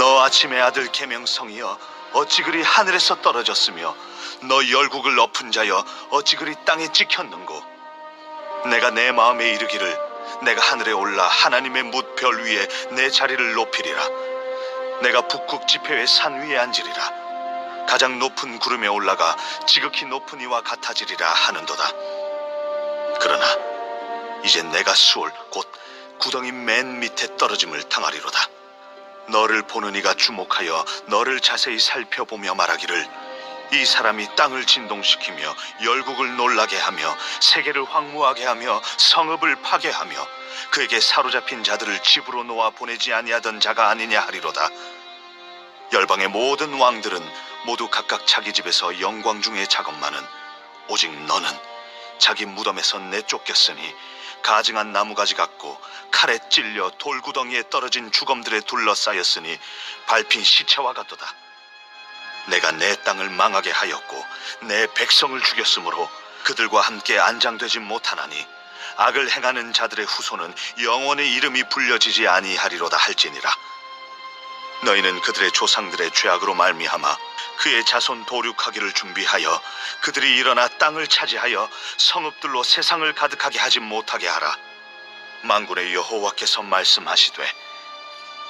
너 아침의 아들 계명성이여, 어찌 그리 하늘에서 떨어졌으며 너 열국을 엎은 자여, 어찌 그리 땅에 찍혔는고. 내가 내 마음에 이르기를, 내가 하늘에 올라 하나님의 뭇별 위에 내 자리를 높이리라. 내가 북극 지폐의 산 위에 앉으리라. 가장 높은 구름에 올라가 지극히 높은 이와 같아지리라 하는도다. 그러나 이제 내가 수월 곧 구덩이 맨 밑에 떨어짐을 당하리로다. 너를 보는 이가 주목하여 너를 자세히 살펴보며 말하기를, 이 사람이 땅을 진동시키며 열국을 놀라게 하며 세계를 황무하게 하며 성읍을 파괴하며 그에게 사로잡힌 자들을 집으로 놓아 보내지 아니하던 자가 아니냐 하리로다. 열방의 모든 왕들은 모두 각각 자기 집에서 영광 중에 작업만은, 오직 너는 자기 무덤에서 내쫓겼으니 가증한 나무가지 같고 칼에 찔려 돌구덩이에 떨어진 주검들에 둘러싸였으니 밟힌 시체와 같도다. 내가 내 땅을 망하게 하였고 내 백성을 죽였으므로 그들과 함께 안장되지 못하나니, 악을 행하는 자들의 후손은 영원의 이름이 불려지지 아니하리로다 할지니라. 너희는 그들의 조상들의 죄악으로 말미암아 그의 자손 도륙하기를 준비하여 그들이 일어나 땅을 차지하여 성읍들로 세상을 가득하게 하지 못하게 하라. 만군의 여호와께서 말씀하시되,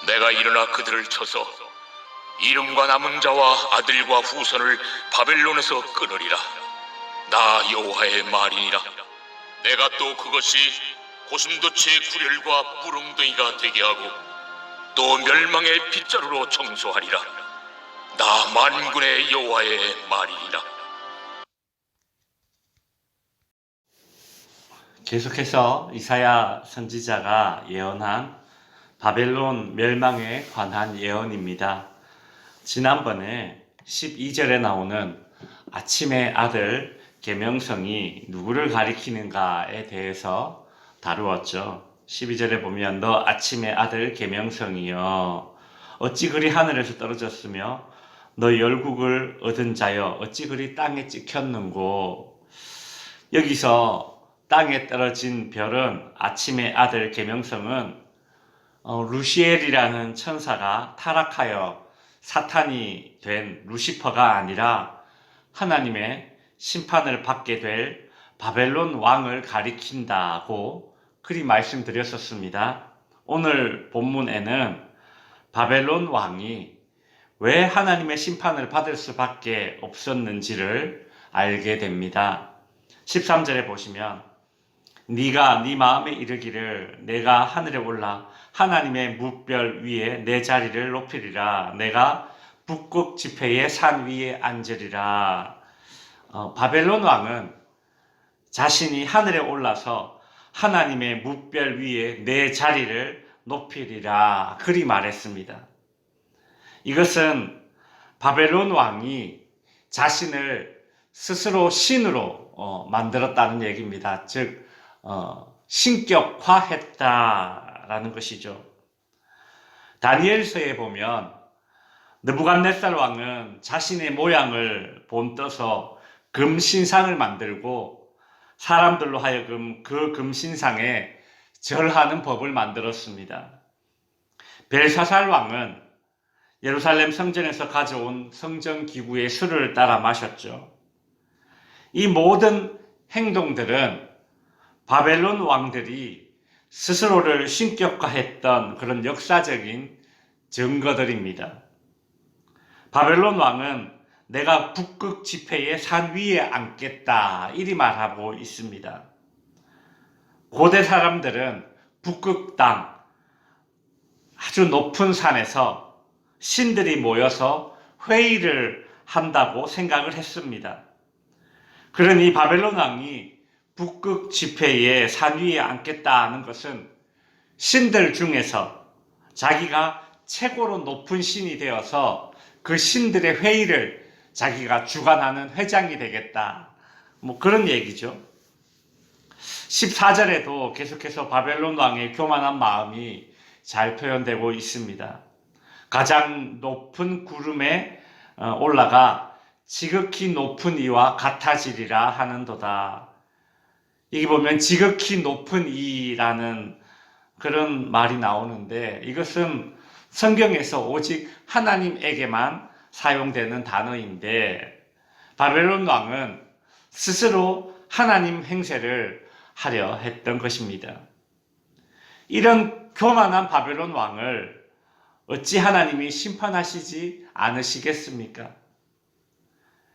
내가 일어나 그들을 쳐서 이름과 남은 자와 아들과 후손을 바벨론에서 끊으리라. 나 여호와의 말이니라. 내가 또 그것이 고슴도치의 구렬과 무릉덩이가 되게 하고 또 멸망의 빗자루로 청소하리라. 나 만군의 여호와의 말이니라. 계속해서 이사야 선지자가 예언한 바벨론 멸망에 관한 예언입니다. 지난번에 12절에 나오는 아침의 아들 계명성이 누구를 가리키는가에 대해서 다루었죠. 12절에 보면, 너 아침의 아들 계명성이여, 어찌 그리 하늘에서 떨어졌으며 너 열국을 얻은 자여, 어찌 그리 땅에 찍혔는고. 여기서 땅에 떨어진 별은, 아침의 아들 계명성은 루시엘이라는 천사가 타락하여 사탄이 된 루시퍼가 아니라 하나님의 심판을 받게 될 바벨론 왕을 가리킨다고 그리 말씀드렸었습니다. 오늘 본문에는 바벨론 왕이 왜 하나님의 심판을 받을 수밖에 없었는지를 알게 됩니다. 13절에 보시면, 네가 네 마음에 이르기를, 내가 하늘에 올라 하나님의 뭇별 위에 내 자리를 높이리라. 내가 북극 지폐의 산 위에 앉으리라. 바벨론 왕은 자신이 하늘에 올라서 하나님의 뭇별 위에 내 자리를 높이리라 그리 말했습니다. 이것은 바벨론 왕이 자신을 스스로 신으로 만들었다는 얘기입니다. 즉 신격화했다라는 것이죠. 다니엘서에 보면 느부갓네살 왕은 자신의 모양을 본떠서 금신상을 만들고 사람들로 하여금 그 금신상에 절하는 법을 만들었습니다. 벨사살 왕은 예루살렘 성전에서 가져온 성전기구의 술을 따라 마셨죠. 이 모든 행동들은 바벨론 왕들이 스스로를 신격화했던 그런 역사적인 증거들입니다. 바벨론 왕은 내가 북극 지폐의 산 위에 앉겠다 이리 말하고 있습니다. 고대 사람들은 북극 땅 아주 높은 산에서 신들이 모여서 회의를 한다고 생각을 했습니다. 그러니 바벨론 왕이 북극 지폐의 산 위에 앉겠다는 것은 신들 중에서 자기가 최고로 높은 신이 되어서 그 신들의 회의를 자기가 주관하는 회장이 되겠다, 그런 얘기죠. 14절에도 계속해서 바벨론 왕의 교만한 마음이 잘 표현되고 있습니다. 가장 높은 구름에 올라가 지극히 높은 이와 같아지리라 하는도다. 여기 보면 지극히 높은 이라는 그런 말이 나오는데, 이것은 성경에서 오직 하나님에게만 사용되는 단어인데 바벨론 왕은 스스로 하나님 행세를 하려 했던 것입니다. 이런 교만한 바벨론 왕을 어찌 하나님이 심판하시지 않으시겠습니까?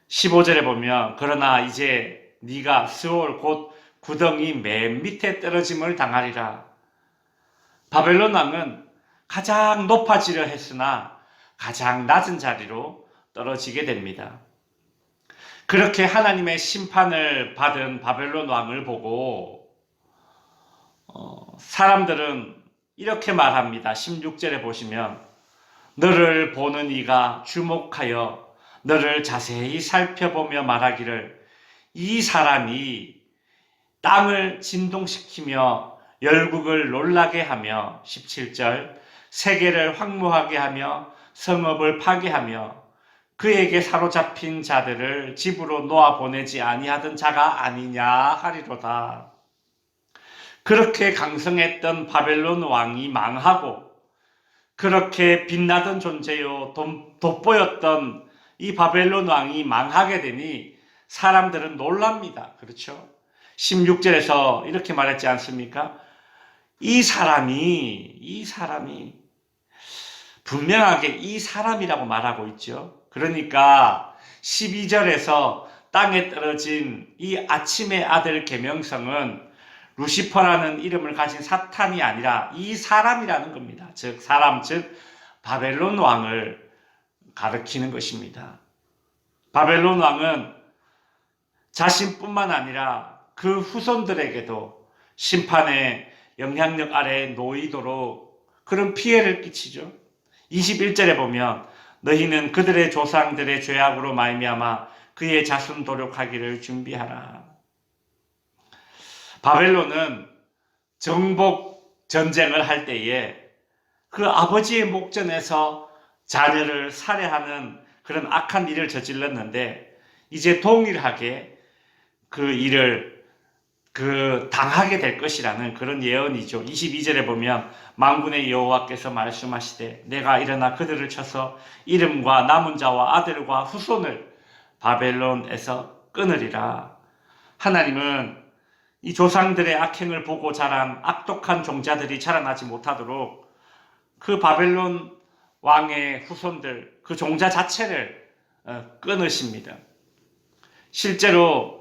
15절에 보면 그러나 이제 네가 스올 곧 구덩이 맨 밑에 떨어짐을 당하리라. 바벨론 왕은 가장 높아지려 했으나 가장 낮은 자리로 떨어지게 됩니다. 그렇게 하나님의 심판을 받은 바벨론 왕을 보고 사람들은 이렇게 말합니다. 16절에 보시면 너를 보는 이가 주목하여 너를 자세히 살펴보며 말하기를 이 사람이 땅을 진동시키며 열국을 놀라게 하며 17절 세계를 황무하게 하며 성읍을 파괴하며 그에게 사로잡힌 자들을 집으로 놓아 보내지 아니하던 자가 아니냐 하리로다. 그렇게 강성했던 바벨론 왕이 망하고 그렇게 빛나던 존재요 돋보였던 이 바벨론 왕이 망하게 되니 사람들은 놀랍니다. 그렇죠? 16절에서 이렇게 말했지 않습니까? 이 사람이 분명하게 이 사람이라고 말하고 있죠. 그러니까 12절에서 땅에 떨어진 이 아침의 아들 계명성은 루시퍼라는 이름을 가진 사탄이 아니라 이 사람이라는 겁니다. 즉 사람, 즉 바벨론 왕을 가리키는 것입니다. 바벨론 왕은 자신뿐만 아니라 그 후손들에게도 심판의 영향력 아래 놓이도록 그런 피해를 끼치죠. 21절에 보면 너희는 그들의 조상들의 죄악으로 말미암아 그의 자손 도력하기를 준비하라. 바벨론은 정복 전쟁을 할 때에 그 아버지의 목전에서 자녀를 살해하는 그런 악한 일을 저질렀는데 이제 동일하게 그 일을 당하게 될 것이라는 그런 예언이죠. 22절에 보면 만군의 여호와께서 말씀하시되 내가 일어나 그들을 쳐서 이름과 남은 자와 아들과 후손을 바벨론에서 끊으리라. 하나님은 이 조상들의 악행을 보고 자란 악독한 종자들이 자라나지 못하도록 그 바벨론 왕의 후손들, 그 종자 자체를 끊으십니다. 실제로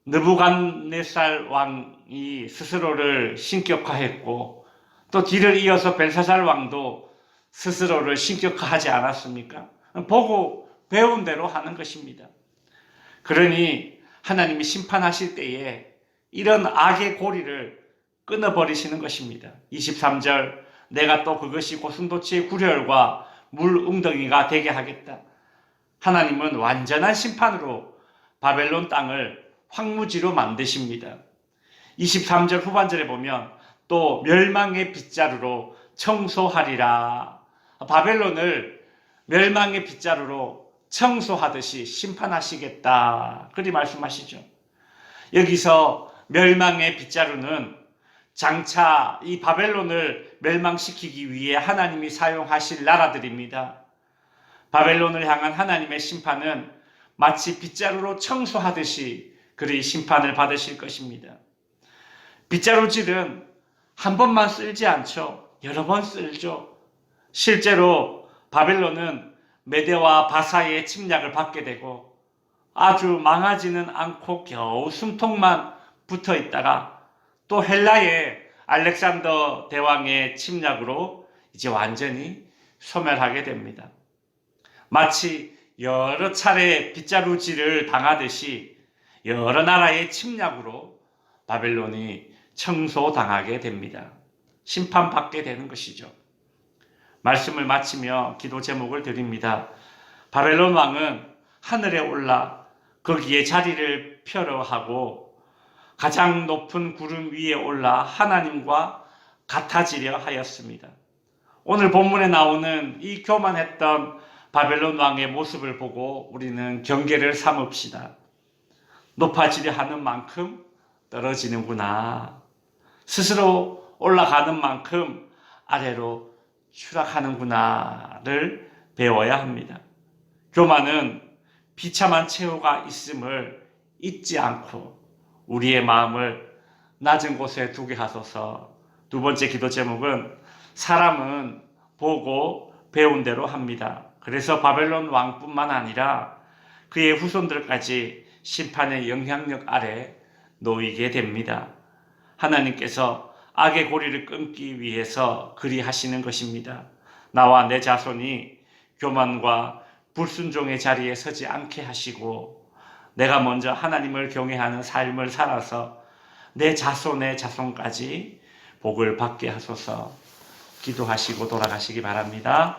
느부갓네살 왕이 스스로를 신격화했고 또 뒤를 이어서 벨사살 왕도 스스로를 신격화하지 않았습니까? 보고 배운 대로 하는 것입니다. 그러니 하나님이 심판하실 때에 이런 악의 고리를 끊어버리시는 것입니다. 23절 내가 또 그것이 고슴도치의 굴혈과 물 웅덩이가 되게 하겠다. 하나님은 완전한 심판으로 바벨론 땅을 황무지로 만드십니다. 23절 후반절에 보면 또 멸망의 빗자루로 청소하리라. 바벨론을 멸망의 빗자루로 청소하듯이 심판하시겠다. 그리 말씀하시죠. 여기서 멸망의 빗자루는 장차 이 바벨론을 멸망시키기 위해 하나님이 사용하실 나라들입니다. 바벨론을 향한 하나님의 심판은 마치 빗자루로 청소하듯이 그리 심판을 받으실 것입니다. 빗자루질은 한 번만 쓸지 않죠. 여러 번 쓸죠. 실제로 바벨론은 메대와 바사의 침략을 받게 되고 아주 망하지는 않고 겨우 숨통만 붙어 있다가 또 헬라의 알렉산더 대왕의 침략으로 이제 완전히 소멸하게 됩니다. 마치 여러 차례 빗자루질을 당하듯이 여러 나라의 침략으로 바벨론이 청소당하게 됩니다. 심판받게 되는 것이죠. 말씀을 마치며 기도 제목을 드립니다. 바벨론 왕은 하늘에 올라 거기에 자리를 펴려 하고 가장 높은 구름 위에 올라 하나님과 같아지려 하였습니다. 오늘 본문에 나오는 이 교만했던 바벨론 왕의 모습을 보고 우리는 경계를 삼읍시다. 높아지려 하는 만큼 떨어지는구나. 스스로 올라가는 만큼 아래로 추락하는구나를 배워야 합니다. 교만은 비참한 최후가 있음을 잊지 않고 우리의 마음을 낮은 곳에 두게 하소서. 두 번째 기도 제목은 사람은 보고 배운 대로 합니다. 그래서 바벨론 왕뿐만 아니라 그의 후손들까지 심판의 영향력 아래 놓이게 됩니다. 하나님께서 악의 고리를 끊기 위해서 그리 하시는 것입니다. 나와 내 자손이 교만과 불순종의 자리에 서지 않게 하시고 내가 먼저 하나님을 경외하는 삶을 살아서 내 자손의 자손까지 복을 받게 하소서. 기도하시고 돌아가시기 바랍니다.